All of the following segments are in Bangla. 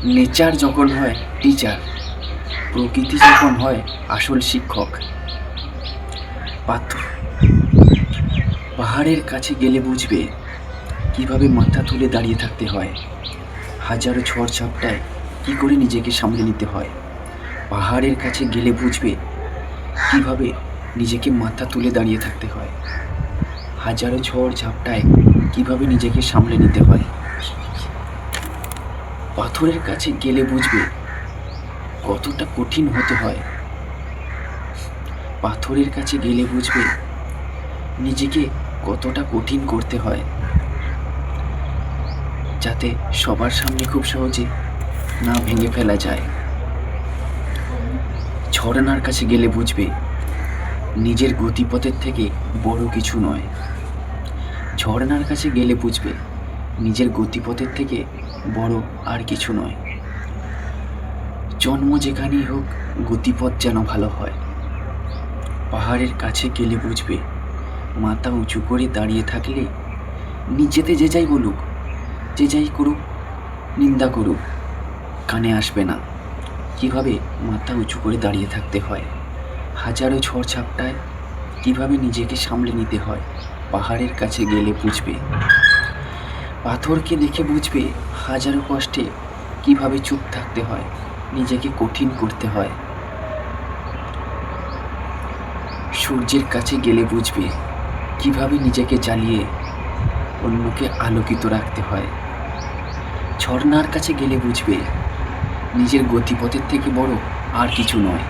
নেচার যখন হয় টিচার, প্রকৃতি যখন হয় আসল শিক্ষক। পাথর পাহাড়ের কাছে গেলে বুঝবে কিভাবে মাথা তুলে দাঁড়িয়ে থাকতে হয়। হাজারো ঝড় ঝাপটায় কী করে নিজেকে সামলে নিতে হয়। পাহাড়ের কাছে গেলে বুঝবে কিভাবে নিজেকে মাথা তুলে দাঁড়িয়ে থাকতে হয়। হাজারো ঝড় ঝাপটায় কিভাবে নিজেকে সামলে নিতে হয়। পাথরের কাছে গেলে বুঝবে কতটা কঠিন হতে হয়। পাথরের কাছে গেলে বুঝবে নিজেকে কতটা কঠিন করতে হয়, যাতে সবার সামনে খুব সহজে না ভেঙে ফেলা যায়। ঝর্ণার কাছে গেলে বুঝবে নিজের গতিপথের থেকে বড় কিছু নয়। ঝর্ণার কাছে গেলে বুঝবে নিজের গতিপথের থেকে বড় আর কিছু নয়। জন্ম যেখানেই হোক গতিপথ যেন ভালো হয়। পাহাড়ের কাছে গেলে বুঝবে মাথা উঁচু করে দাঁড়িয়ে থাকলে নিচেতে যে যাই বলুক, যে যাই করুক, নিন্দা করুক, কানে আসবে না। কিভাবে মাথা উঁচু করে দাঁড়িয়ে থাকতে হয়, হাজারো ঝড় ঝাপটায় কিভাবে নিজেকে সামলে নিতে হয়, পাহাড়ের কাছে গেলে বুঝবে। পাথরকে দেখে বুঝবে হাজারো কষ্টে কিভাবে চুপ থাকতে হয়, নিজেকে কঠিন করতে হয়। সূর্যের কাছে গেলে বুঝবে কিভাবে নিজেকে জ্বালিয়ে অন্যকে আলোকিত রাখতে হয়। ঝর্ণার কাছে গেলে বুঝবে নিজের গতিপথের থেকে বড় আর কিছু নয়।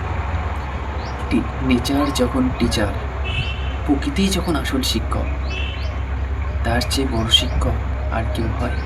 নেচার যখন টিচার, প্রকৃতিই যখন আসল শিক্ষক, তার চেয়ে বড় শিক্ষক আর কেউ হয়?